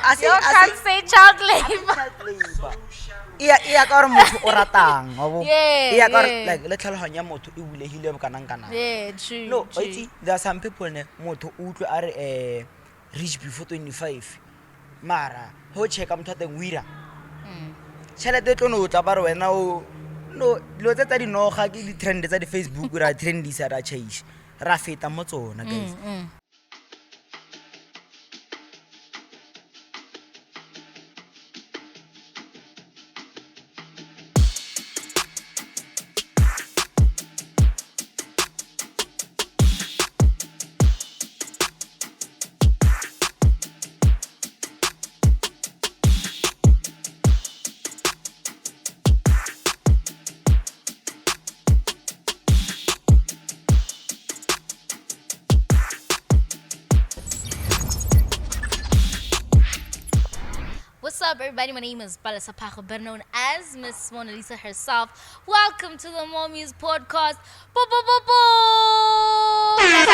You can't say child labor. Iya ka re motho o ratang wa bo Yeah, iya ka yeah. like le tlhaloganya motho e bulehile mo kanang kana Yeah, true. no true. but there are some people ne motho o utlwe a re reach before 25 mara ho checka motho a teng wira tšhelete tlo no tla ba re wena o no dilo tse tsa dinoga ke di-trend tsa di-Facebook ra trendisa ra change ra feta mo tsona guys. What's up, everybody? My name is Balasa Pacho, better known as Miss Mona Lisa herself. Welcome to the Mormuse podcast. There's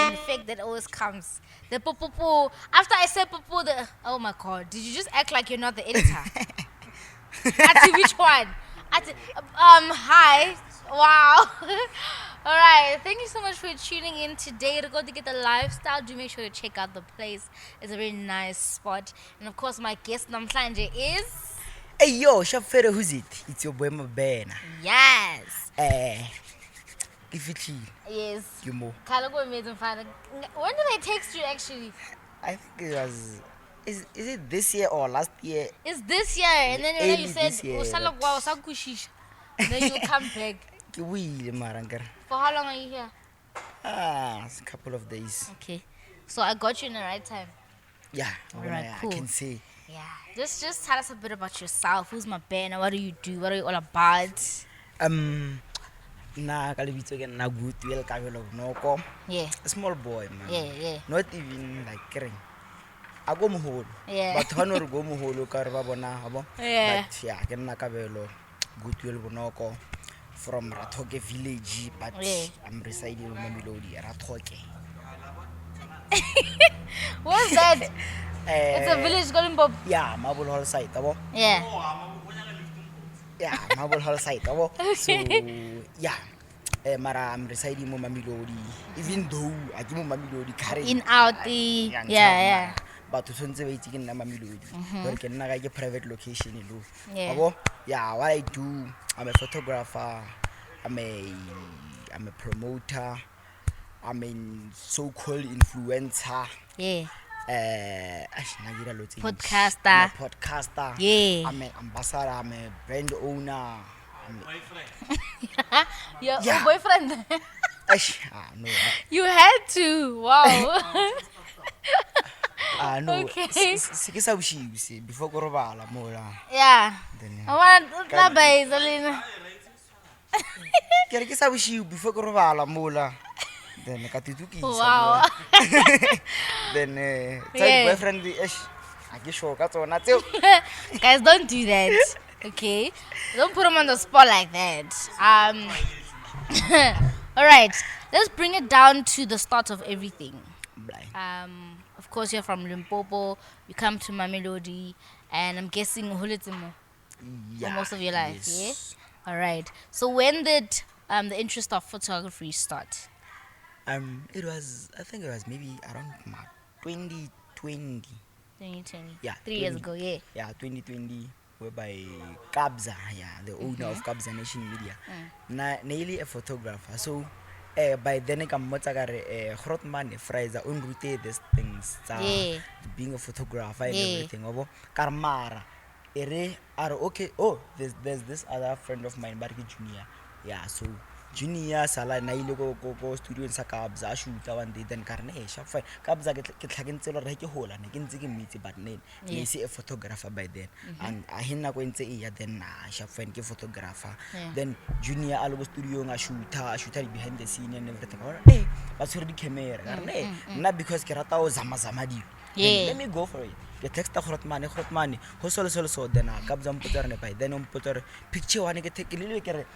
an effect that always comes. The po. After I said po, the oh my god, did you just act like you're not the editor? Ati, which one? Ati, hi. Wow. All right. Thank you so much for tuning in today to go to get the lifestyle. Do make sure to check out the place. It's a very nice spot. And of course, my guest Namhlanje is. Hey yo, Shafere, who's it? It's your boy Mabena. Yes. If Yes. you more. Kalogo amazing father. When did I text you actually? I think it was. Is it this year or last year? It's this year. And then when you Early said, this year, "Usalogwa usakushisha," then you come back. Ke wile marankar. For how long are you here? It's a couple of days. Okay. So I got you in the right time. Yeah, Alright, I cool. can say. Yeah. Just tell us a bit about yourself. Who's Mabena? What do you do? What are you all about? Na kalibitso ke na good well kabelo noko. Yeah. A small boy, man. Yeah. Not even like caring. I go moholo. Yeah. But honor go moholo ka re ba bona habo. Yeah. But yeah, ke nna kabelo good well bonoko from Rathoke village, but Yeah. I'm residing in Mamelodi, Rathoke. What's that? It's a village calling Bob. Yeah, Marble Hall site, abo. Yeah. Yeah, Marble Hall site, abo. So Okay. yeah. Mara I'm residing in Mamelodi. Even though I give Mamelodi carry In out the yeah. But to sonze ba itse ke nna Mamelodi. Gore ke nna ga ke private location lo. Yeah. Abo. Yeah, what I do, I'm a photographer. I'm a promoter. I'm a so-called influencer. Yeah. Podcaster. Podcaster. I'm a podcaster. Yeah. I'm an ambassador. I'm a brand owner. Your Yeah. boyfriend. No. You had to. Wow. No. Okay. Se sa bushi before go robala mola. Yeah. Then I want to buy Zalina. ke re ke sa bushi before go robala mola. Then ka tutukisa. Wow. Then tell Yeah. boyfriend I get sure ka tsona tseo. Guys, don't do that. Okay? Don't put them on the spot like that. All right. Let's bring it down to the start of everything. Of course, you're from Limpopo. You come to Mamelodi, and I'm guessing Hulitimo for most of your life. Yes. Yeah. All right. So when did the interest of photography start? I think it was maybe around 2020. 2020. Yeah. 3 years ago. Yeah. Yeah, 2020, whereby Kabza, the owner of Kabza Nation Media, nearly a photographer. So by then I come Grotman Fraser on route these things. Yeah. Being a photographer and Yeah. everything. Karmara. Okay. Oh, there's this other friend of mine, Barki Junior. Yeah, so Junior sala na ile go studio in Kabza shoot one day then karne sharp fine Kabza ke tlhakentse lo re ke hola ne ke ntse ke mitse but then he is a photographer by then and a hinna go ntse e ya then sharp fine ke photographer then Junior a lo go studio nga shoota behind the scene and everything ba tshwere di camera karne nna because ke rata o zama di let me go for it ke texta Grotmane ho so then Kabza mpotsa re by then mpotsa re picture one ke lele ke re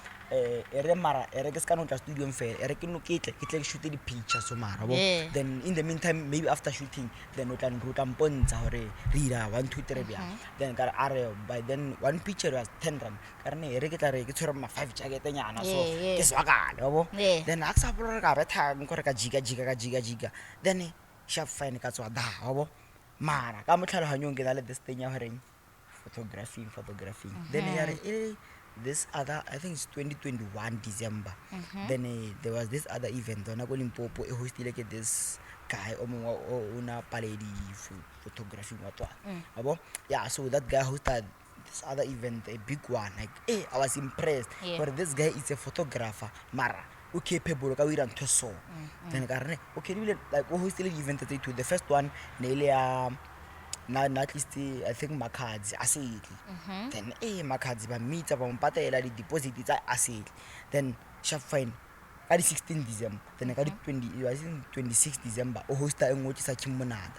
ere mara ere ke ska no tla studio mfela ere ke no ke tle shoot di pictures so mara bo then in the meantime maybe after shooting then o tla nruta mpontsha hore re ira 1 2 3 bya then ka are by then one picture was 10 rand ka re ere ke tla re ke tshwere ma 5 jacket nyana so ke swakale bo then aksa bolo re ka betha nkore ka jiga then sharp fine ka tswa da bo mara ka motlhaloganyong ke na le this thing ya hore photography then this other I think it's 2021 December then there was this other event on ko Limpopo e hostile ke this guy o una paledi photography watwa abo yeah so that guy hosted this other event, a big one, like I was impressed but this guy is a photographer mara capable ka wira ntho so then ka rene okay like o hostile event to the first one neile na at least I think makhadzi asitli then makhadzi ba meet ba mpatela di deposit tsa asitli then sharp fine ka di 16 December then ka di 26 December o hosta engoti sa Kimmonada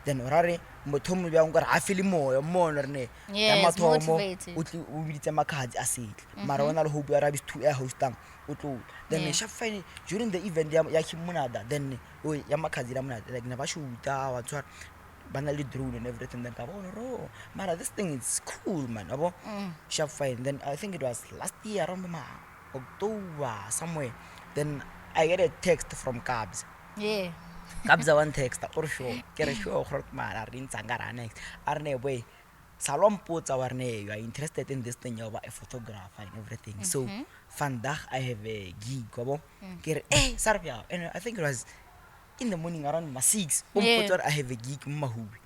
then orare mothomo bya ngora a feel moyo mona rene ya mathomo o bitse makhadzi asitli mara ona le hope ya rabis 2 air hostang o tlo then sharp fine during the event ya Kimmonada then o ya makhadzi la monada like na ba shoota wa tswa banally drone and everything then mara this thing is cool man abo sharp fine then I think it was last year around October somewhere then I get a text from Kabza Kabza one text or show get a show mara rin sangara next arne boy salom puts our name you are interested in this thing you are a photographer and everything so vandag I have a gig abo get sarpia and I think it was in the morning around 6 I have a gig Mahube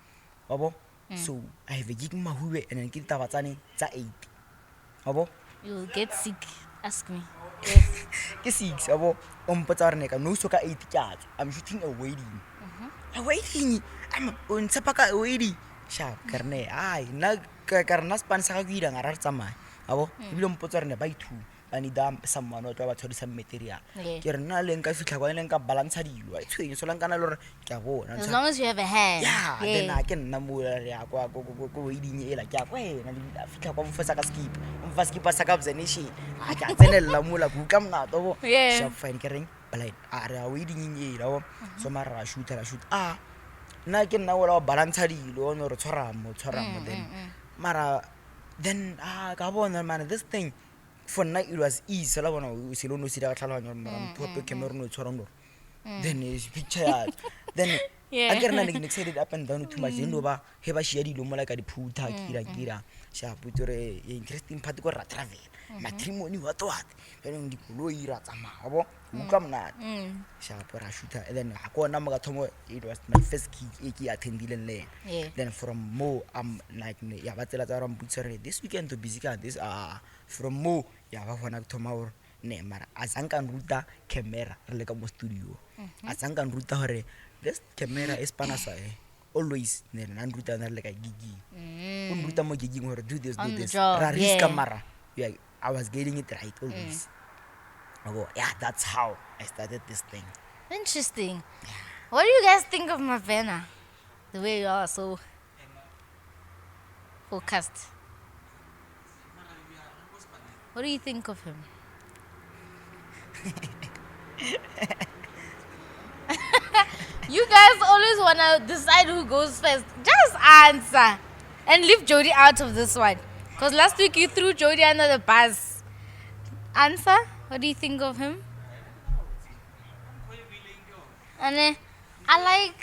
abo so I have a gig Mahube and then kita batsane tsa 8 abo you will get sick ask me ke 6 abo ne ka no so ka 8 kyat I'm shooting a wedding I'm on tsapaka a wedding sharp karne ai na karna sponsor ka gida ngara tsamaya abo ibile ne ba ithu ani dam someone o twa ba tshodi some material ke re na le nka fitla kwa le nka balance dilo I tshwenye so lankana le re ke a bona as long as you have a hand then I can nna mo ya kwa go wedding ela ke a kwa na le fitla kwa mfasa ka skip sa Kabza nation a ka tsenela mola ku ka mna to so fine ke reng blind a re wedding ela so mara shoot na ke nna ola balance dilo no re tshwara mo then mara then ka bona man this thing for night it was easy la bona o se lo no sira ka tlhaloganya mara mpo camera no tshwara no then is picture then again na ke excited up and down too much no ba he ba shia dilo mo la ka diphuta kira sha putore interesting part ko ra travel matrimony what then di koloi ra tsamaya bo uka mna sha pora shoota then ha kona mo ka thomo it was my first gig ke attendile le then from mo like ya batsela tsa ra mputsere this weekend to busy ka this from mo ya ba hona thoma or ne mara azanka nruta camera re le ka mo studio azanka nruta hore this camera is panasa always ne na nruta na le ka gigi nruta mo gigi hore do this ra risk camera I was getting it right always yeah that's how I started this thing. Interesting. What do you guys think of Mabena? The way you are so focused. What do you think of him? You guys always want to decide who goes first. Just answer. And leave Jody out of this one. Because last week you threw Jody under the bus. Answer. What do you think of him? And I like...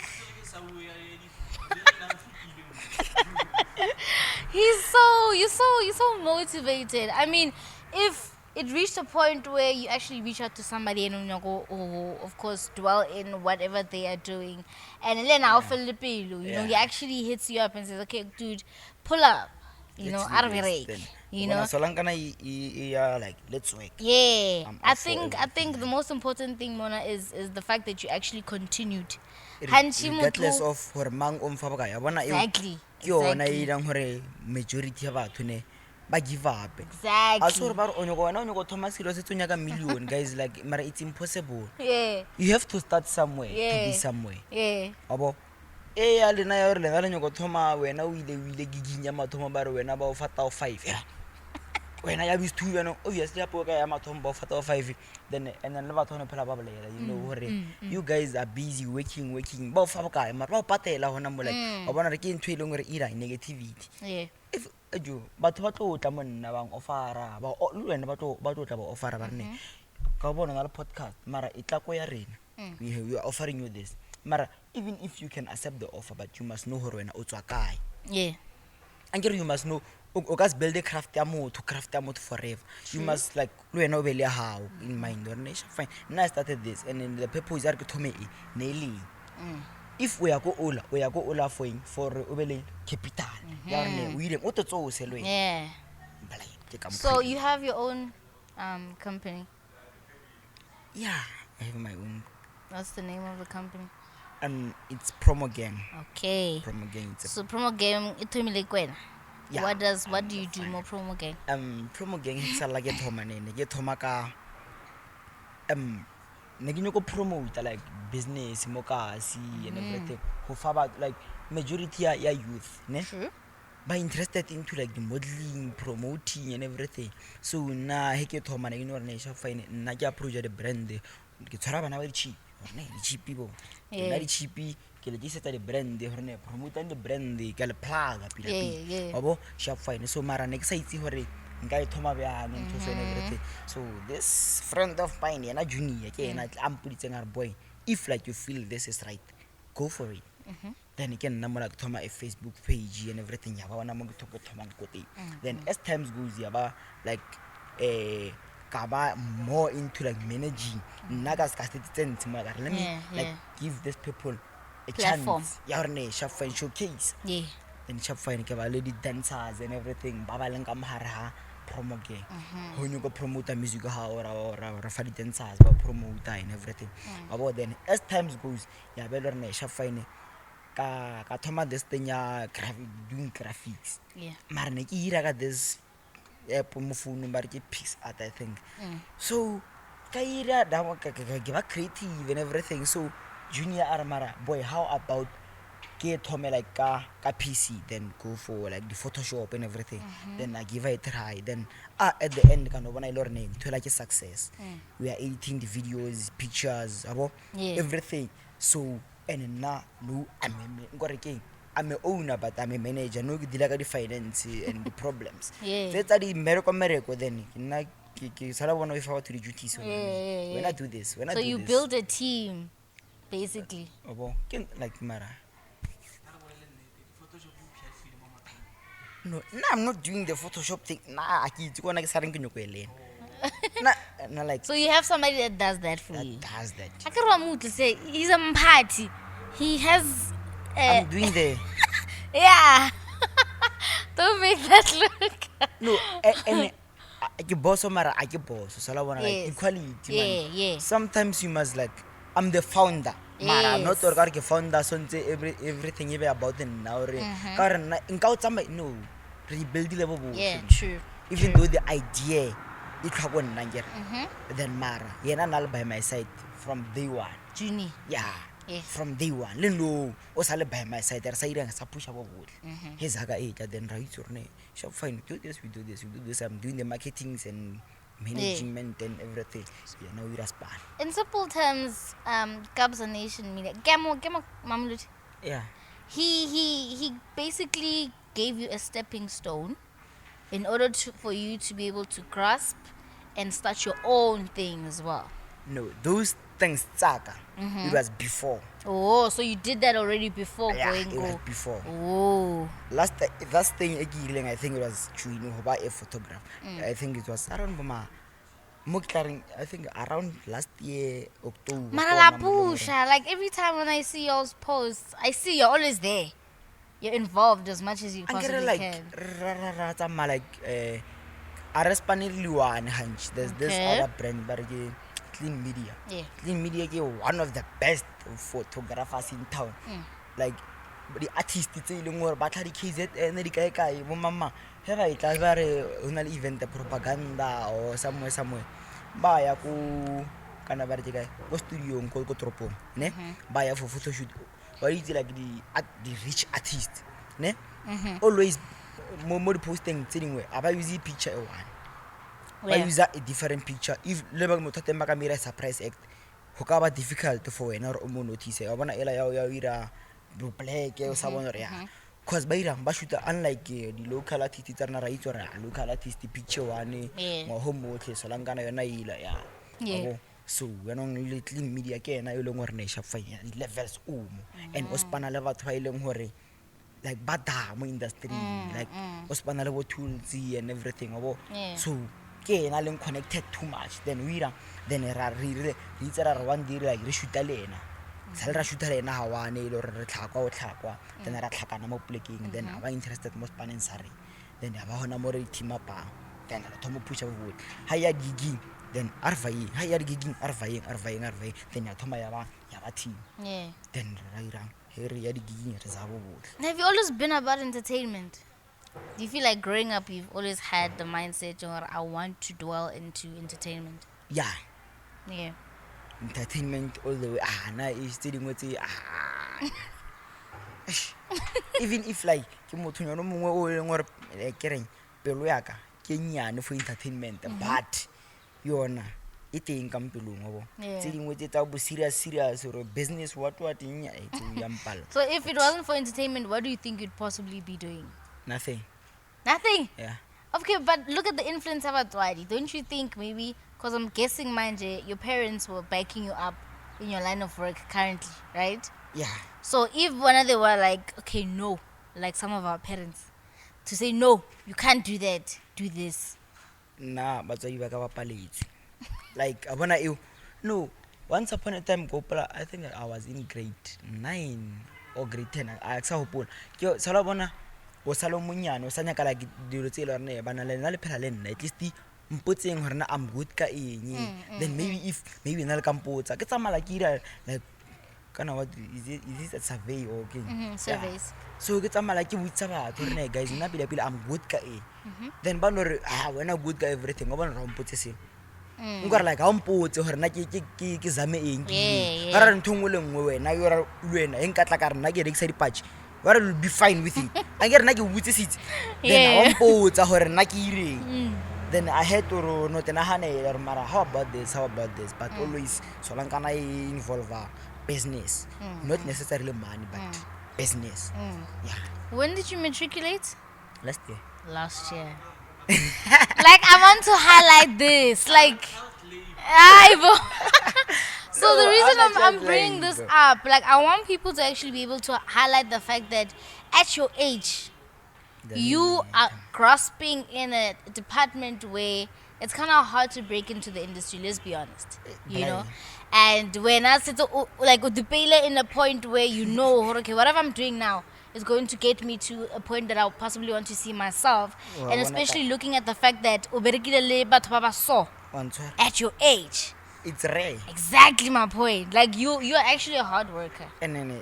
You're so motivated. I mean, if it reached a point where you actually reach out to somebody and you go, of course, dwell in whatever they are doing, and then he actually hits you up and says, okay, dude, pull up, out of your rake. So long can I like let's work. Yeah. I think the most important thing, Mona, is the fact that you actually continued. Regardless of hore mang o mfa baka ya bona eo. Exactly. Ke yona e dirang hore majority ya batho ne ba give up. Exactly. Asore ba re o nyoko thoma selo se tsonya ka million guys like mara it's impossible. Yeah. You have to start somewhere to be somewhere. Yeah. Abo ya lena ya gore lena le nyoko thoma wena o ile giginya mathomo ba re wena ba o fata o 5 ya wena ya S2 bana obviously ya poka ya mathomo ba o fata o 5 then and then le batho no phela ba bolela you know gore you guys are busy working ba o fa bokae mara ba o patela hona mo like ba bona re ke ntho ile ngore ira negativity if ajo batho ba tlo tla monna bang ofara ba le wena ba tlo tla ba ofara ba rene ka bona na le podcast mara itla ko ya rena we are offering you this mara even if you can accept the offer but you must know hore wena o tswa kae angere you must know o ka build a craft ya motho forever. You must like lo wena o be le how in mind or nation fine now I started this and then the purpose are ke thome e nailing if we are go ola for o be le capital ya rene o ile o to tsose lo so you have your own company? Yeah, I have my own. What's the name of the company? It's Promo Gang. Okay. Promo Gang. So Promo Gang, yeah. What do you do more Promo Gang? Promo Gang it's like get home and get home ka nagino ko promote like business mokasi and everything. Who about like majority ya youth, ne? True. But interested into like the modeling, promoting and everything. So na he get home and you know nation fine na ke approach the brand ke tshwara bana ba cheap. Ne cheap people. Na di cheap ke le ditse the brand hore ne promote the brand ke le plug pila abo shop fine so mara ne ke sa itse hore nka e thoma bjang into so and everything. So this friend of mine yana junior ke yana ampuditseng ar boy if like you feel this is right go for it. Then again na mola thoma a Facebook page and everything ya ba wana mo ke thoma kote then as times goes ya ba like kaba more into like managing naga scarcity let me like give these people a platform. chance ya rene shop fine showcase then shop fine ke ba le di dancers and everything ba ba leng ka mohara ha Promo Gang ho nyoko promote music ha or fa di dancers ba promote and everything about then as times goes ya be le rene shop fine ka thoma this thing ya doing graphics mara ne ke ira ka this app mo phone ba re ke Pix Art I think so ka ira da ke ba creative and everything so junior armara boy how about get home like ka PC then go for like the Photoshop and everything then I give it a try then at the end kind of when I learn it to like a success we are editing the videos pictures about everything so and now no I'm a owner but I'm a manager no deal like the finance and the problems that's the miracle then na ke sala bona if I want to duties when I do this so you build a team basically like mara no I'm not doing the Photoshop thing I keep going to na like so you have somebody that does that for you does that I can't say he's a party he has I'm doing the don't make that look no and I boss mara I boss so I want like equality sometimes you must like I'm the founder mara not or ke founder so everything even about the now karena engkau sama no rebuild level true even though the idea it happen Nigeria then mara yena nal by my side from day one junior from day one leno o sale by my side there side sa push up both his haga then right urne shop fine do this we do this I'm doing the marketings and management and everything now we respond in simple terms Kabza Nation mean gamo mamlut he basically gave you a stepping stone in order for you to be able to grasp and start your own thing as well. No, those things tsaka it was before. Oh, so you did that already before going it was before. Oh, last thing again I think it was true about a photograph. I think it was around I think around last year October. Malapusha, like every time when I see y'all's posts, I see you're always there. You're involved as much as you possibly can. There's this other brand, but Clean Media. Clean Media is one of the best photographers in town. Like the artist, it's a little more battery KZ and the Kai, Mama. Have I an event, the propaganda or somewhere. Buy a kind of vertical studio and call Tropo, ne? Buy a for photo shoot. what is like the rich artist ne always more posting anyway aba use picture one ba use a different picture if leba motho teng ba ka mira surprise act ho ka ba difficult for wena or o mo notice wa bona ela ya ira black o sa bona re ya cause ba ira ba shoot unlike the local artist tsa rena ra itse re local artist picture one mo ho motle so langana yona ila ya so we no little media ke ena e leng hore ne sha fine levels and o spana le batho ba ileng hore like bada mo industry like o spana le bo tools and everything so ke ena leng connected too much then we then ra re tsara re one day like re shoota lena sala ra shoota lena ha wane ile re tlhakwa o tlhakwa then ra tlhakana mo pleking then aba interested mo spaneng sare then aba hona mo re team up then ra thomo push up wood ha ya gigi then arvai ha ya gigi arvai then ya thoma ya ba team then ra here ya gigi re za bo botle. Have you always been about entertainment? Do you feel like growing up you've always had the mindset or I want to dwell into entertainment? Yeah. Yeah. Entertainment all the way. Na is studying with even if like ke motho no mongwe o leng gore kereng pelo ya ka ke nyane for entertainment but yona e teng ka mpelong go tse dingwe tse tsa bo serious or business what nya e ya mpala. So if it wasn't for entertainment, what do you think you'd possibly be doing? Nothing. Yeah. Okay, but look at the influence of Atwadi. Don't you think maybe, because I'm guessing, Manje, your parents were backing you up in your line of work currently, right? Yeah. So if one of them were like, okay, no, like some of our parents, to say, no, you can't do that, do this. Nah, but you back up like, I wanna you. No, once upon a time, I think I was in grade 9 or grade 10. I saw Paul. Yo, Salabona. O salo munyane o sanya kala dilo tse le rene bana le na le phela le nna at least mpotseng hore na I'm good ka eng then maybe na le kampotsa ke tsamala ke ira like kana what is it a survey or okay surveys so ke tsamala ke butsa batho rene guys nna pila I'm good ka eng then ba no re wena good ka everything o bona ra mpotse se ngora like ha mpotse hore na ke zame eng ke ra nthongwe le ngwe wena yo ra lwena eng ka tla ka rena ke rekisa dipatch what will be fine with it angere na ke butse sit then I mpotsa hore na ke ireng then I had to not nahane mara how about this but always so lang kana involve business not necessarily money but business. Yeah. When did you matriculate? Last year. Like I want to highlight this like so the reason I'm bringing this up, like I want people to actually be able to highlight the fact that at your age, you are grasping in a department where it's kind of hard to break into the industry, let's be honest, you know. And when I sit like the payla in a point where you know, okay, whatever I'm doing now is going to get me to a point that I'll possibly want to see myself, and especially looking at the fact that at your age. It's rare. Exactly my point. Like you're actually a hard worker. And then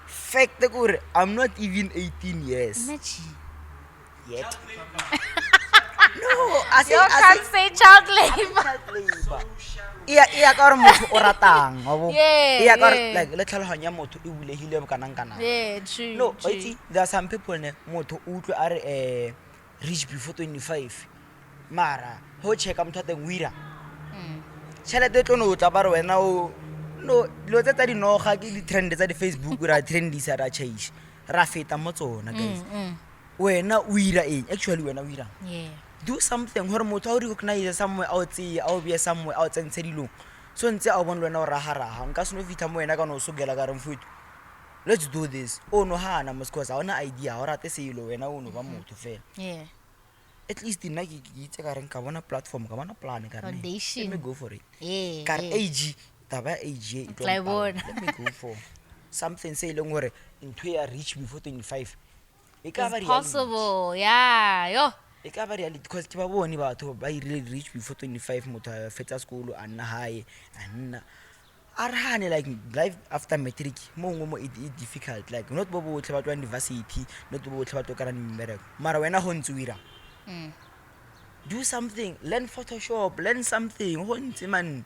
fact that I'm not even 18 years. Imagine. Yet. No, I can't say child labor. Iya ka re motho o ratang wa bo iya ka like le tlhaloganya motho e bulehile kanang kana true. No, but there are some people ne motho o utlwe are reach before 25 mara ho checka motho teng wira tšhelete tlo no tla ba re wena o no dilo tsa di noga ke di trend tsa di Facebook ra trendy sa ra change ra feta mo tsona guys wena o ira eng actually wena o ira do something hore motho o recognize somewhere out be somewhere out and sedilo so ntse a bona wena o raha nka seno fita mo wena ka no sogela ka re mfuthi let's do this no hana because I ona idea o rate selo wena o no ba motho fela at least nna ke itse ka reng ka bona platform ka bona plan ka reng let me go for it ka age taba age e tlo let me go for something say leng hore into ya reach before 25 e ka ba possible e ka ba reality because ke ba bone batho ba really reach before 25 motho a fetsa school a nna high anna arhane like life after matric mo it difficult like not bo botle ba twa university not bo botle ba twa kana mmereko mara wena ho ntsuira do something, learn Photoshop, learn something ho ntse man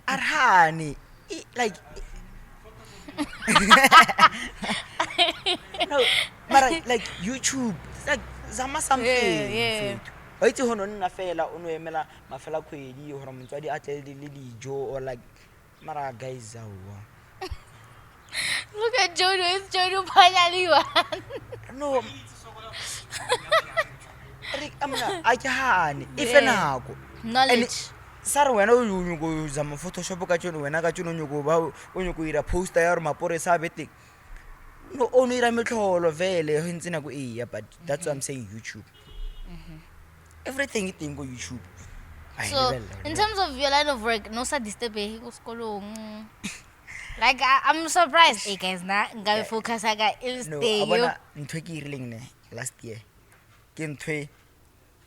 arhane like No, mara like YouTube, like zama something. Yeah. Wa itse ho nonna fela o no emela mafela khwedi hore motswadi a tle le dijo or like mara guys awa. Look at Jodo, it's Jodo finally one. No. Amna akehane ife Yeah. nako. Knowledge. Sare wena o nyoko zama photoshop ka tshone wena ka tshone nyoko ba o nyoko ira poster ya re mapore sa bete. No only ira metlholo vele ho ntse nako but that's what I'm saying YouTube. Everything is in YouTube. So, in terms of your line of work, no sa disturb go skolong. Like I'm surprised. Hey guys, na ngabe focus aga il No, stay yo. abona ntwe ke irileng ne last year. Ke ntwe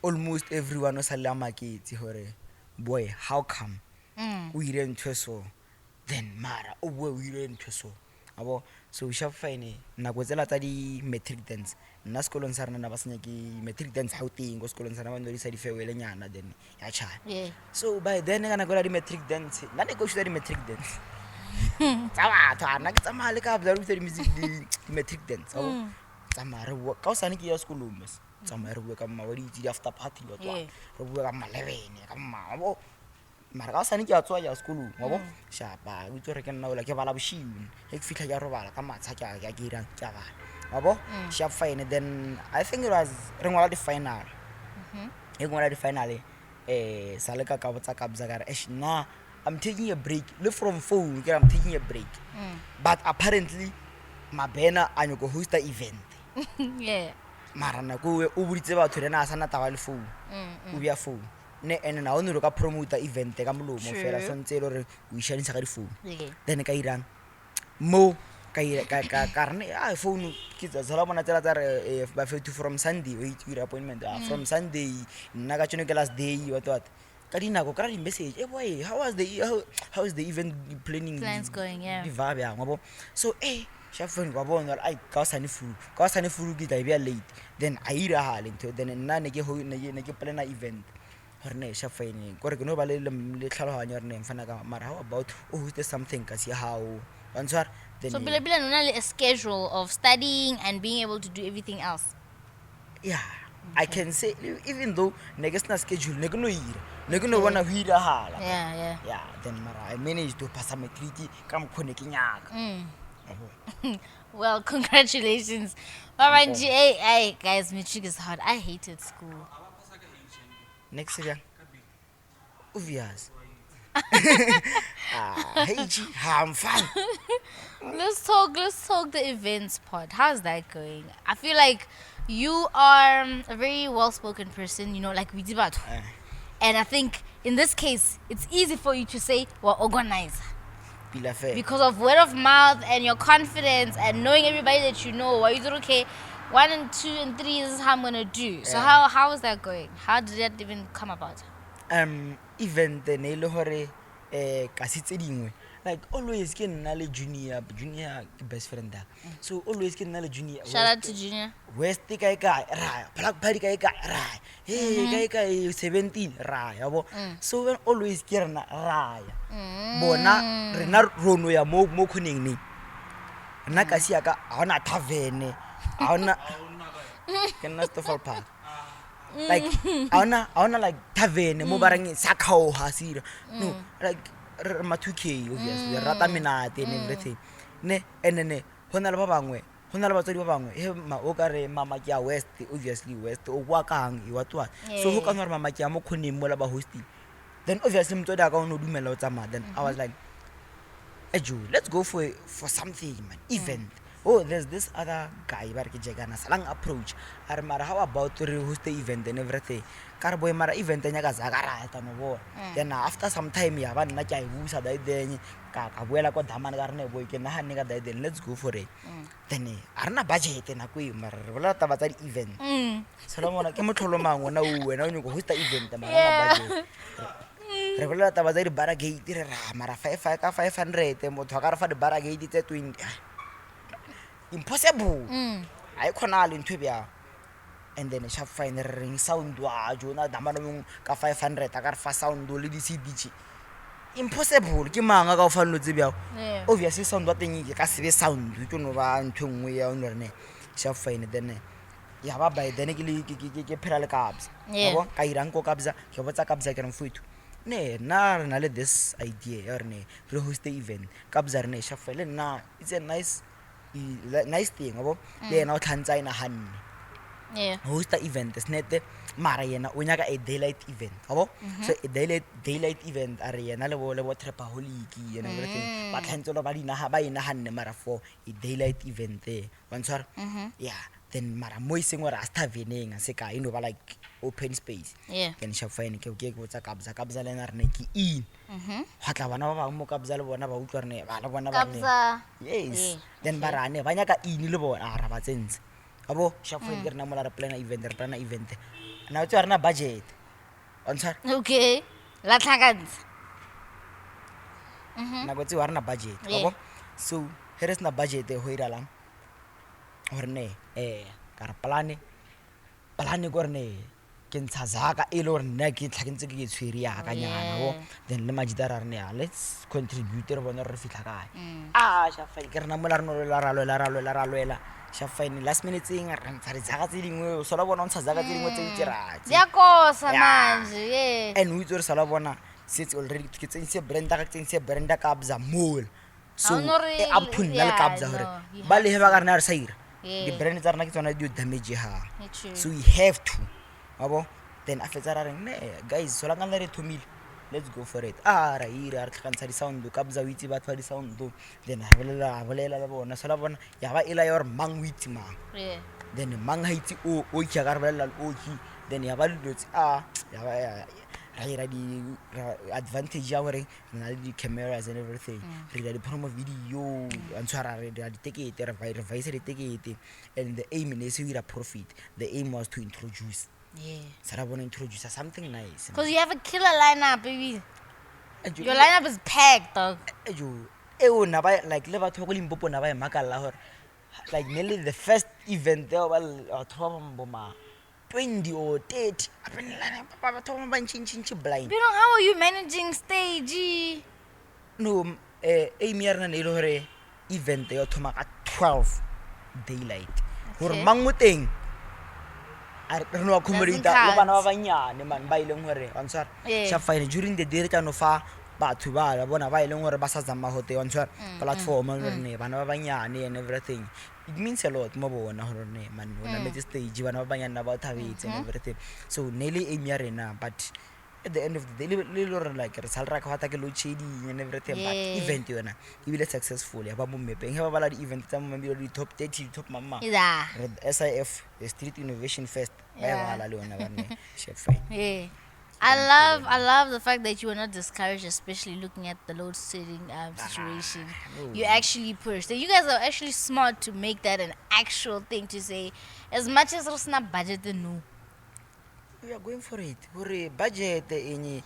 almost everyone was sala maketsi hore boy how come o ire ntwe so then mara o boe o ire ntwe so. Abo so sharp fine nako tsela tsa di matric dance nna sekolong sa rena ba senya ke matric dance ha o teng go sekolong sa rena ba no di sa di farewell nyana then ya cha. Yeah. So by then kana go la di matric dance nna ne go shoot di matric dance tsawa tsana ke tsamaya le ka Kabza re di music di matric dance o tsamaya re bua ka o sane ke ya sekolong mes tsamaya re bua ka mma wa di after party lo tswa re bua ka mma 11 ka mma bo mara ka o sane ke ya tswa ya sekolong wa bo shapa o itse re ke nna ola ke bala boshiu e fitla ya robala ka matsha ka ke irang ka bala wa bo sharp fine then I think it was re ngola di final e ngola di final sale ka botsa Kabza ka re na I'm taking a break. Look from phone, I'm taking a break. But apparently, Mabena and you go host the event. Yeah. Marana go ubuditse batho rena sana taba le phone. O bia phone. Ne ene na ono ka promote the event ka molomo fela sontse lo re o ishanisa ka di phone. Then ka irang mo ka rene phone ke tsa zala bona tsela tsa re ba fetu from Sunday wait your appointment from Sunday nna ka tsone ke last day what kadinako kra di message boy how is the event plans going yeah di vibe ya ngabo so chef phone kwa bona ai ka sane furu ke tla be late then I ira hale ntho then nna ne ke plan event hore chef phone gore ke no ba le tlhaloganyo re ne mfana ka mara how about host something ka si how answer then so bila nona le a schedule of studying and being able to do everything else yeah I can say even though next na schedule ne no ira ne no bona ho ira hala yeah then mara I managed to pass my matric ka mkhone ke nyaka well congratulations alright hey guys matric is hard I hated school next year obvious hey G I'm fine let's talk the events part how's that going I feel like you are a very well-spoken person, you know, like we did about. And I think in this case, it's easy for you to say, well, organize. Because of word of mouth and your confidence and knowing everybody that you know. Why you said, okay, 1 and 2 and 3 this is how I'm going to do. So how is that going? How did that even come about? Event the nelo hore kasi tse dingwe like always ke nna le junior best friend da so always ke nna le junior shout out to junior west kai ra black party kai ra hey kai 17 ra yabo so when always ke rena ra bona rena rono ya mo khoneng ni nna ka sia ka ona taverne ona ke nna stofal park like ona like taverne mo barang sakao hasira no like ma2k obviously rata minate and everything ne enene hona le ba bangwe hona le batsadi ba bangwe he ma o ka re mama ke ya west obviously west o bua kang e watwa so ho ka nwa mama ke ya mo khoneng mo la ba hosting then obviously mtsodi aka ono dumela o tsama then I was like ejo let's go for something man event oh there's this other guy ba re ke jegana salang approach are mara how about to host the event and everything ka re boy mara event nya ka za ka rata no bo then after some time ya ba nna ke a ibusa da then ka buela ko damana ka rene boy ke nahane ka da then let's go for it then arena budget na ko mara re bola taba tsa di event solomona ke motlholo mangwe na wena o nyoko host event mara na budget re bola taba tsa di baragate re ra mara 500 motho ka re fa di baragate tse 20 impossible ai khona le ntwe bya and then sharp fine ring sound wa jona damana mo ka 500 ka re fa sound le di CD impossible ke mang a ka o fa nno tsebiao Yeah. obviously sound wa teng ke ka sebe sound ke no ba ntho nngwe ya ono rene sha fine then ya ba by then ke phela le Kabza Yeah. yabo ka irang ko Kabza ke botsa Kabza ke reng fuitu ne na re na le this idea ya rene re host the event Kabza rene sha fine na it's a nice thing yabo le na o tlhantsa ina hanne Yeah. host the event snete mara yena o nyaka a daylight event yabo so a daylight event are yena le bo trapaholic and everything ba tlhantselo ba dinaga ba ina hanne mara for a daylight event there one sorry yeah then mara mo iseng ora sta veneng se ka ino ba like open space Yeah. then sha fine ke botsa Kabza le na rene ke in ha tla bana ba bang mo Kabza le bona ba utlwa rene ba le bona ba ne Kabza. yes Yeah, then ba rane ba nyaka in le bona ra ba tsentse abo sha fine ke rena mola re plana event na o tswa rena budget on sir Okay. La tlhakantsha. na go tswa rena budget Yeah. abo so here is na budget ho iralang horne ka re plane go rene ke ntsha zaka e le rena ke tlhakentse ke tshwere ya ka nyana bo then le majida ra rene let's contribute re bona re fitla kae sha fine ke rena mola re no la ralwela sha fine last minute tsing re ntsha re zaka tse dingwe so la bona o ntsha zaka tse dingwe tse ntse Diyakosa Yeah. manje, yeah. and we tsore sala bona sits already ke tsentse brenda Kabza mole so Ha o no re- e upon na le yeah, Kabza no, hore you ba have le ba ka rena re sa ira Yeah. di brand tsa rena ke tsona di damage ha It's true. so we have to abo then a fetsa ra reng ne guys so la ngana re thomile let's go for it ra ira re tlhakantsha di sound Kabza o itse batho ba di sound then a bolela le bona so la bona ya ba ela your mang o itse mang Yeah. then mang ha itse o ka re bolela o then ya ba le dotse ya ba ra ira di advantage ya hore re na le di cameras and everything re dira di promo video antshwara re dira di ticket re vice di ticket and the aim is to get a profit the aim was to introduce Yeah. sara bona introduce something nice Because you have a killer lineup, baby. Ejo- Your lineup is packed, dog. ejo o na ba like le batho go limpopo na ba e makalla hore like nearly the first event there ba batho ba mboma 20 or 30 batho ba ba nchinchi blind You know, how are you managing stage? no aim ya rena ne ile hore event yo thoma ka 12 daylight hore Okay. mang mo teng re no accommodate Doesn't le bana ba count. banyane man ba ileng hore answer Yeah. sha fine during the day re tla no fa batho ba bona ba ileng hore ba sa zama hote answer platform re ne bana ba banyane and everything it means a lot mo bona hore ne man ona me stage bana ba banyane ba thabetse and everything so nearly aim ya rena but at the end of the day le like re salra ka hata ke load shedding and everything but Yeah. event yona e bile successful ya ba mo mepeng he ba bala di event tsa mo mabilo di top 30 top mama Yeah. SIF the Street Innovation Fest Yeah. ba bala le yona ba ne chef fine Yeah. I love the fact that you were not discouraged, especially looking at the load shedding situation. no. You actually pushed. And you guys are actually smart to make that an actual thing to say, as much as it's not budget, no. we are going for it hore budget enye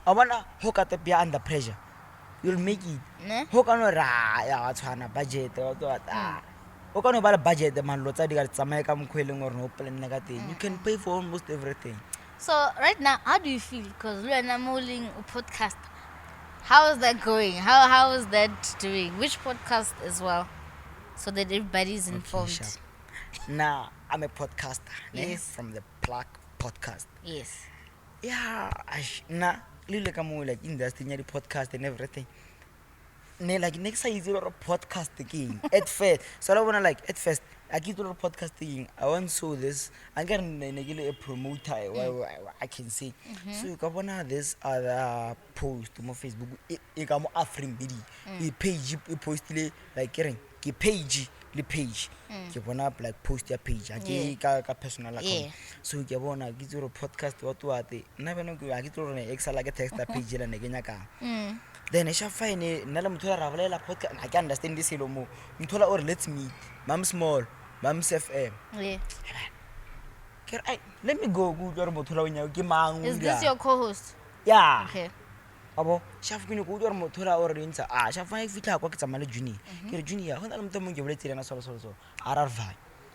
abana ho ka te bia under pressure you'll make it Ne? ho ka no ra ya wa tshwana budget o to o ka no ba le budget man lo tsa di ka tsamaye ka mkhweleng or no plan ka teng you can pay for almost everything So right now, how do you feel? Because we are now moving a podcast. How is that going? How is that doing? Which podcast as well? So that everybody's informed. sharp. Now I'm a podcaster Yes. from the Plug podcast Yes. yeah na lile ka mo like industry ya di podcast and everything ne like next size or podcast king at first so I wanna like at first I get to podcasting I want so this I get a promoter I can see so you can wanna this other post on Facebook e ka mo afrim bidi e page e post le like kering ke page le page ke bona like post ya page ka personal account Yeah. so ke bona ke tsoro podcast wa tuate nna bana ke a ke tsoro ne excel ke text page la ne ke nyaka then sha fine nna le motho ra bolela podcast I can understand this lo mo mthola or let's meet mam small mam FM Yeah. ke ai let me go re motho la nya ke mang Is this your co-host? yeah Okay. abo chef ke ne go re motho la o re ntsa chef fa e fitla kwa ke tsamana junior ke re junior go na le motho mongwe ke boletse rena so a ra va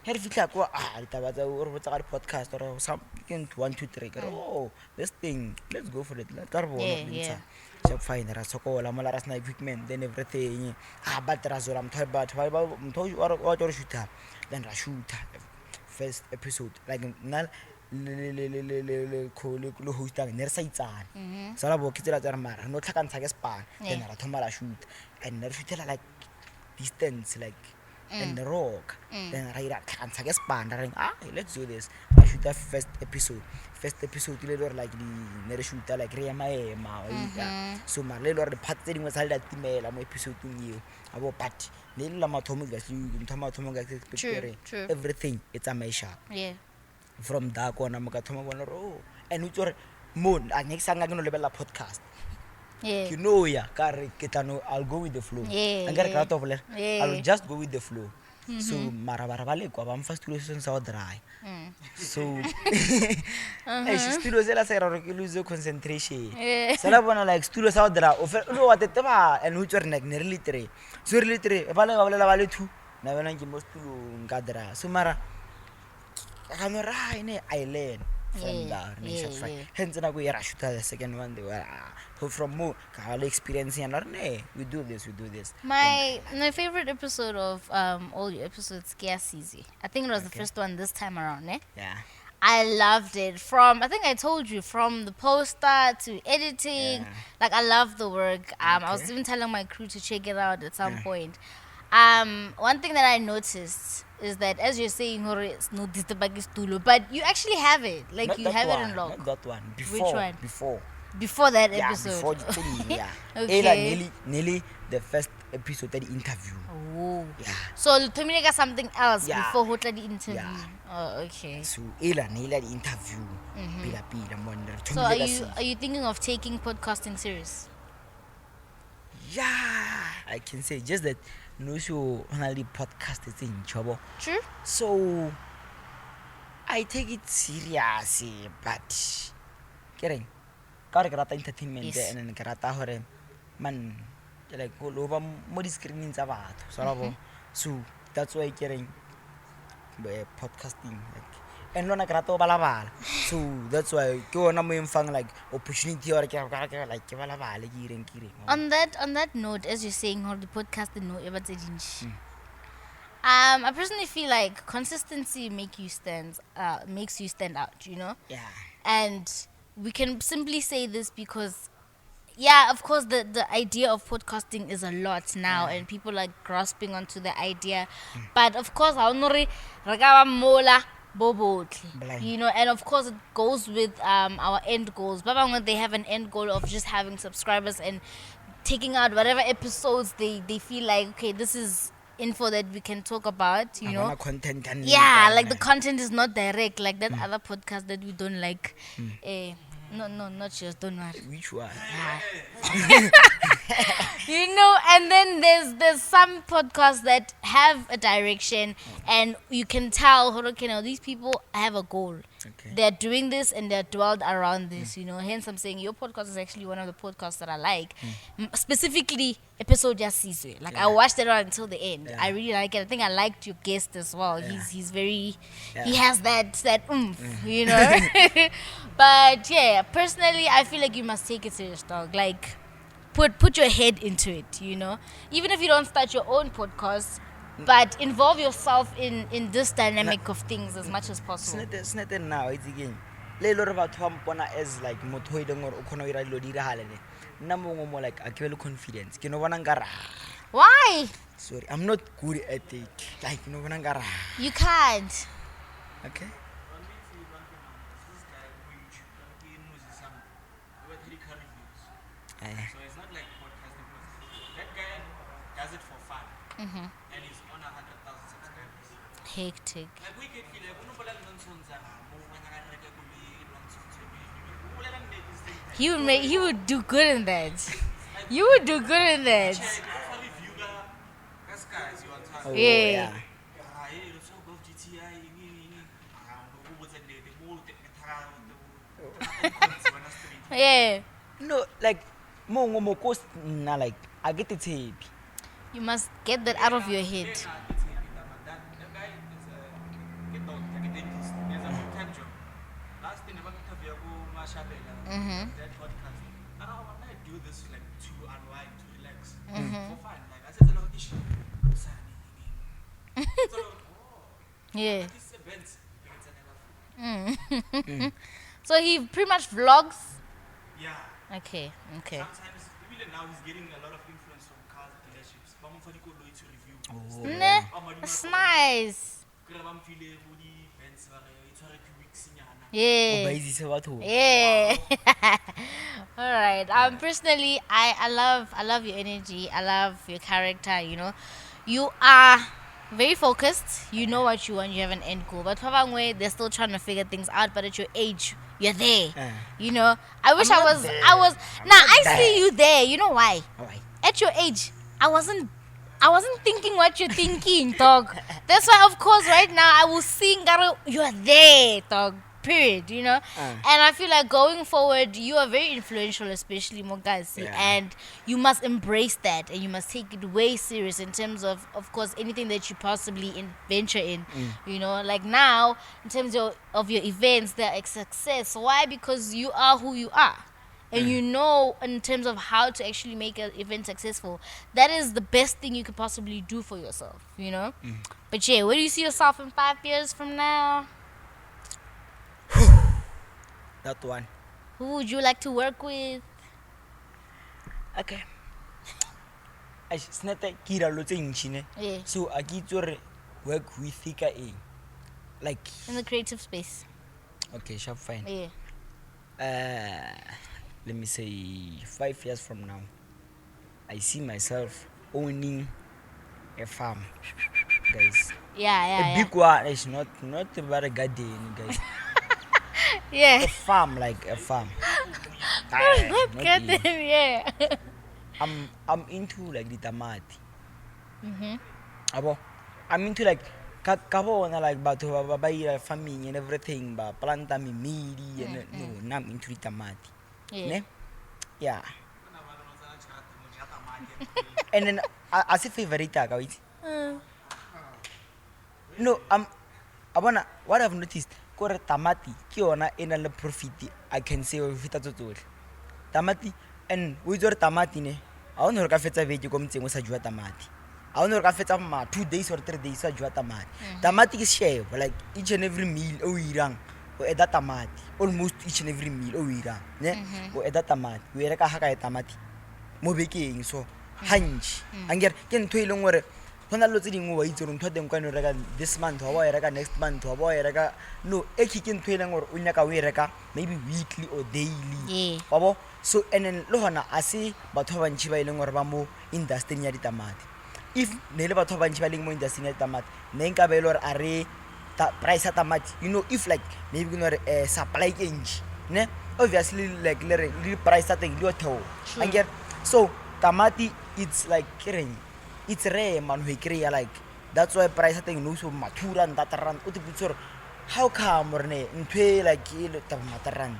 he re fitla kwa ditaba tsa o re botsa ka di podcast or something 1 2 3 ke re oh this thing let's go for it let's start bona Yeah, yeah. chef job fine ra sokola mola ra sna equipment then everything but ra zola mtho wa tlo shoota then ra shoota first episode like nna le hosta ne re sa itsana sala bo ke tsela tsa re mara no tlhakantsha ke span then ra thoma ra shoot and ne re shootela like distance like and the rock then ra ira tlhakantsha ke span ra reng let's do this I shoot the first episode le lore like di ne re shoota like re ema so mara le lore part tse dingwe sa le timela mo episode eo abo but le la mathomo ga se ntoma mathomo ga expect everything it's a mashup from that kona mo ka thoma bona and it's or mo a next sanga ke no lebella podcast you know ka re ke tano I'll go with the flow angare ka to bolela I'll just go with the flow so mara ba le kwa ba mfa studio se sa dry so studio se la se ra re ke lose concentration se la bona like studio sa dry o no wa tete ba and we tsere ne re litre so re litre ba le ga bolela ba le two na bana ke mo studio nga dry so mara camera ine island from that hence na go era shoot the second one they were so from more ka experience and we do this my favorite episode of all your episodes Kiasizi. I think it was the first one this time around I loved it from I think I told you from the poster to editing like I love the work I was even telling my crew to check it out at some point. One thing that I noticed is that as you're saying, it's no disturbing, but you actually have it. Like not you have it in lock. Not that one. Before, which one? Before that episode. Before Okay. Nearly the first episode of the interview. Oh. Yeah. So Tomini got something else before Hotla the interview. Yeah. Oh, okay. So nearly the interview. So are you thinking of taking podcasting serious? Yeah, I can say just that. No show only podcast is in trouble. True. So I take it seriously, but getting karata entertainment and then karata hore man like all over more screenings about so that's why getting podcasting like and lona karata balabala so that's why go na mo infang like opportunity or like ke balabala ke ireng on that note as you're saying how the podcast no ever I personally feel like consistency makes you stand out, you know? Yeah. And we can simply say this because of course the idea of podcasting is a lot now and people are grasping onto the idea. But of course you know, and of course it goes with our end goals. But they have an end goal of just having subscribers and taking out whatever episodes they feel like, okay, this is info that we can talk about, you know. Content like the content is not direct like that other podcast that we don't like. No, not yours, don't worry. Which one? You know, and then there's some podcasts that have a direction and you can tell, these people have a goal. Okay. They're doing this and they're dwelled around this, you know. Hence I'm saying your podcast is actually one of the podcasts that I like. Specifically episode Jasizwe. Like I watched it until the end. I really like it. I think I liked your guest as well. He's very he has that oomph, you know. But personally I feel like you must take it serious, dog. Like put your head into it, you know. Even if you don't start your own podcast, but involve yourself in this dynamic of things as much as possible. It's not now, it's again. Le lo re batho ba mpona as like motho e deng gore o khona ira dilo di diragale nna mongwe mo like a ke le confidence ke no bona ngara. Why? Sorry, I'm not good at it. Like no bona ngara. You can't. Okay. So it's not like podcasting. That guy does it for fun. And he's on 100,000 subscribers. Hectic. Like we can feel like he would do good in that. You would do good in that. Yeah. Yeah. No, like mo cost na like I get it happy. You must get that out of your head. do this like to unwind, to relax, for fun. Like I said, a lot of issue. Yeah. These events, like, it's an So he pretty much vlogs. yeah. Okay. Sometimes, even now, he's getting a lot of influence from cars dealerships. To review. Nah, that's nice. Yeah. Yeah. All right. Personally, I love your energy. I love your character. You know, you are very focused. You know what you want. You have an end goal. But Pavangwe, they're still trying to figure things out. But at your age, you're there. You know, I wish I'm I not was. there. I was. I'm Now not I there. see you there. You know why? Why? At your age, I wasn't thinking what you're thinking, dog. That's why, of course, right now I will sing. You're there, dog. Period. You know, and I feel like going forward, you are very influential, especially Mogasi, Yeah. and you must embrace that, and you must take it way serious in terms of course, anything that you possibly venture in. You know, like now, in terms of your events, they're a success. Why? Because you are who you are. And you know, in terms of how to actually make an event successful, that is the best thing you could possibly do for yourself, you know? But yeah, where do you see yourself in 5 years from now? That one. Who would you like to work with? Okay. Snete kira lo tse ntšhi ne. Yeah, So a ke itse gore work with ka eng. Like in the creative space. okay, sharp fine. Yeah. Let me say 5 years from now, I see myself owning a farm, guys. Yeah. A big one is not about a garden, guys. Yeah. A farm, like a farm. Not Not good. in. Yeah. I'm into like the tamati. Abo, I'm into like kabona like batho ba ira farming and everything, ba planta mimidi and no, I'm into the tamati. Yeah. Ne? Yeah. And then as a favorite tag, wait. No, abona what I've noticed, kore tamati ke yona ena le profit I can say o feta tsotsole. Tamati and we do tamati ne. I don't know ka fetsa veki ko mtseng o sa jwa tamati. I don't know ka fetsa ma 2 days or 3 days sa jwa tamati. Tamati is share like each and every meal o irang o eda tamati. Almost each and every meal o irang, ne? O eda tamati. O reka ha ka tamati. Mo bekeng so hanch. Anger ke ntho ile ngore hona lo tse dingwe wa itse re ntho teng kwano reka this month wa reka next month wa reka no e ke ntho ile ngore o nyaka o reka maybe weekly or daily. Yeah. Babo so and then lo hona ase batho ba ntshi ba ile ngore ba mo industry ya ditamati. If ne le batho ba ntshi ba leng mo industry ya ditamati ne nka be ile gore are price ya tamati, you know, if like maybe you know supply change ne obviously like le price at the theo and so tamati it's like it's rare man we create like that's why price at the no so matura and that run o te how come or ne ntwe like ile tamataran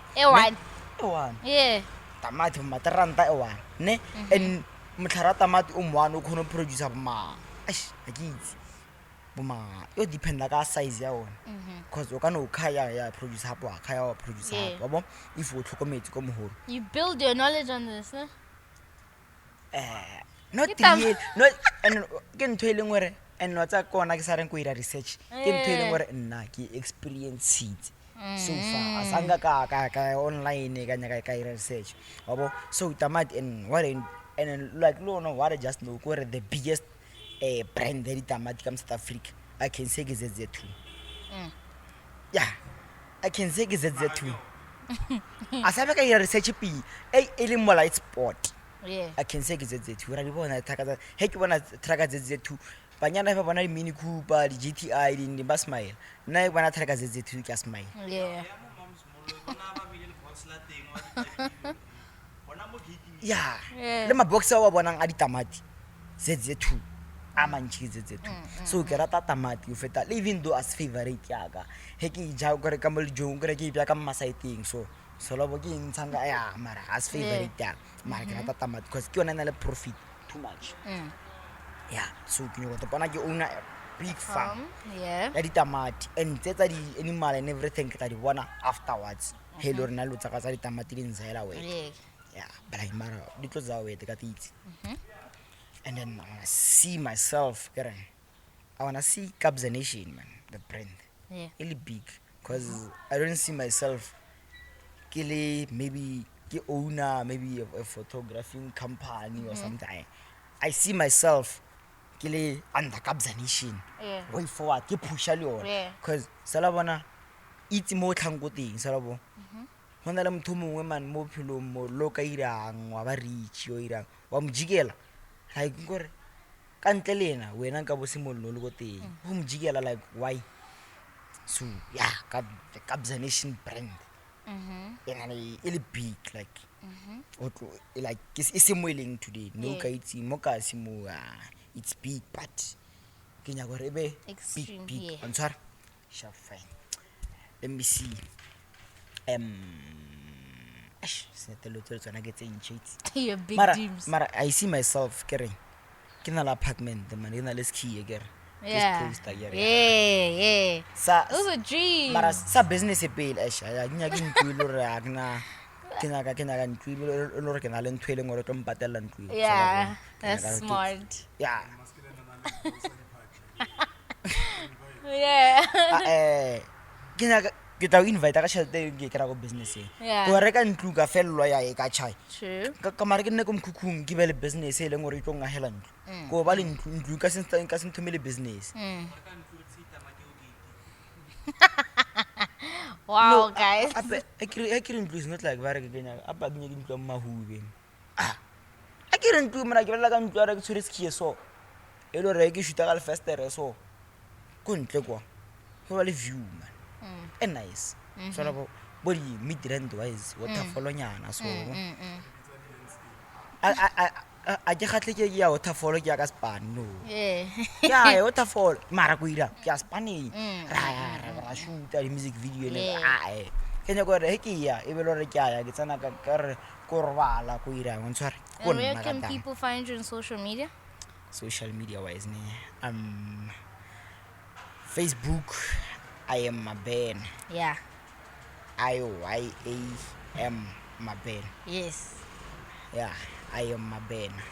One. Yeah. tamati mataran ta one ne and mtlhara tamati o mwana o khono producer ma akitse boma yo depend ka size ya ona because o kana o khaya ya produce hapo khaya wa produce Yeah. hapo babo if o tlhokometse ko moholo You build your knowledge on this, huh? not Ke tam- yet not and ke ntho ile ngore and no tsa kona ke sa reng go ira research ke ntho ile ngore nna ke experience it so far asanga ka online ka nya ka ira research babo so tamati and what and like no what I just know gore the biggest brand that tamati come South Africa I can say is Z2. Yeah, I can say is Z2. Asabe ka ira research pi ele mo light sport. Yeah. I can say is Z2 ra di bona traka he ke bona traka Z2 banyana ba bona mini Cooper di GTI di ba smile na bona traka Z2 ke smile. Yeah. Yeah. Yeah. Le maboxer wa bonang a ditamati Z2 a mantshi Z2 so ke rata tamati o feta even though as favorite yaka he ke ja gore ka mo jong gore ke bya ka masaiteng so lo bo ke ntshanga ya mara as favorite ya mara ke rata tamati because ke yona na le profit too much. Yeah, so ke go bona ke own a big farm Yeah. ya ditamati and tsetsa di animal and everything ke tla di bona afterwards he lo rena lo tsaka tsa ditamati di ntsela we. Yeah. Yeah, but I mara dito za we tika titi. And then I wanna see myself, I wanna see Kabza Nation, man, the brand. Yeah. Really big, cause I don't see myself kile maybe ke owner maybe a photographing company or something. I see myself kile under Kabza Nation. Yeah. Way forward, ke pusha le yona. Yeah. Cause salabona itse mo tlhang ko teng salabo. Go na le motho mongwe man mo phelong mo lo ka irang wa ba rich yo irang wa mo jikela like nkore ka ntle le ena wena ka bo se mollo le go teng go mo jikela like why so yeah ka Kabza Nation brand ena le big like otlo like is mo eleng today no ka itse mo ka se mo it's big but ke nya gore be Extreme, big yeah. on tsara sharp fine let me see Your big mara dreams. mara I see myself ke na la apartment the man na le ski ke Yeah. poster Yeah. sa Those are dreams. mara sa business e pele ya nya ke ntwilo re agna ke na ka ntwilo lo re ke na le ntwele ngore to mpatela ntwilo Yeah, that's smart. yeah Yeah. ke na ke tla invite ka shelter ke kra go business e Yeah. go reka ntlu ka fellwa ya e ka chai True. ka mara ke nne ko mkhukhung ke be le business e leng gore e tlo nga hela ntlu ko ba le ntlu ka se nthomele business Wow, guys. ape e kire ntlu is not like ba re ke kenya apa ke nyedi ntlu mahube a kire ntlu mara ke bela ka ntlu ara ke tshwere ski so e lo re ke shoota ka le festere so ko ntle kwa go ba le view man e nice so la bo di mid rand wise waterfall nyana so a ke gatle ke ya waterfall ke ya ka span no Yeah. ya waterfall mara go ira ke ya spanning ra shoota di music video le Yeah. ke nya go re he ke ya e be lo re ke ya ke tsana ka re ko robala go ira go ntshware ko And where nna can ka tang. people find you on social media? Social media wise ne Facebook I am Mabena Yeah. IYAM Mabena Yes. yeah I am Mabena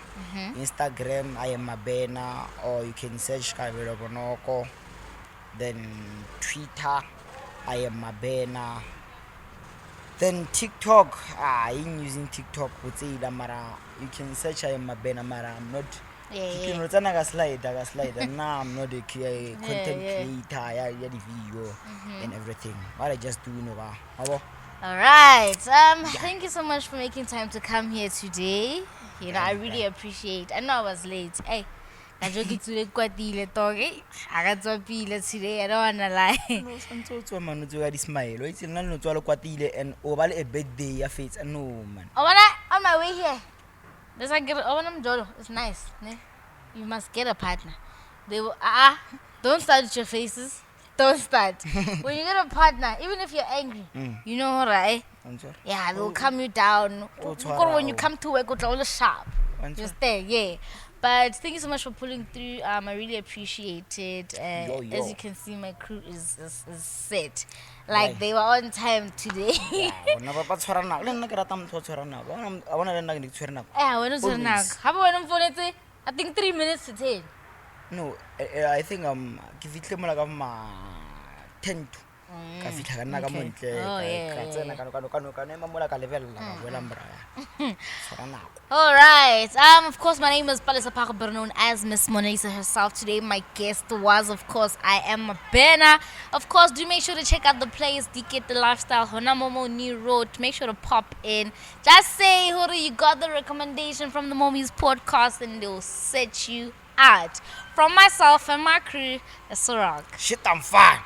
Instagram I am Mabena or you can search Kabelo Bonoko then Twitter I am Mabena then TikTok I'm using TikTok with mara you can search I am Mabena mara I'm not Yeah. you can return a slide now I'm not a content Yeah. creator yeah the video and everything what I just do how All right. Thank you so much for making time to come here today. You know, I really appreciate. I know I was late. Hey, I just get to the kwatile talking. I got to be today. I don't wanna lie. no santse o tswa mano tswa di smile o itse nna le tswa le kwatile and o ba le a birthday ya face no man I wanna on my way here. There's like I wanna jolo. It's nice. Ne? You must get a partner. They will don't start with your faces. Don't start. When you get a partner, even if you're angry, you know right? Antso Yeah, they'll calm you down. When you come to work, it's all sharp. Antso Just there, yeah. But thank you so much for pulling through. I really appreciate it. Yo. As you can see, my crew is set. Like they were on time today. ona ba tshwara nako le nna ke rata motho o tshwara nako a bona le nna ke tshwere nako Yeah, when it's Always. now. How about when I'm phone it? I think 3 minutes to 10. no I think ke fitlhe mola ka ma 10 to ka fitla ka nna ka Okay. montle Oh, ka yeah, tsena ka ema mola ka lebella ka boela mbraya tshwara nako All right. Of course, my name is Palisa Parker, better known as Miss Monesa herself. Today, my guest was, of course, I am Mabena. Of course, do make sure to check out the place, Dikete the Lifestyle, Honamomo New Road. Make sure to pop in. Just say, Huru, you got the recommendation from the Mormuse podcast, and they'll set you out. From myself and my crew, it's a rock. shit I'm fine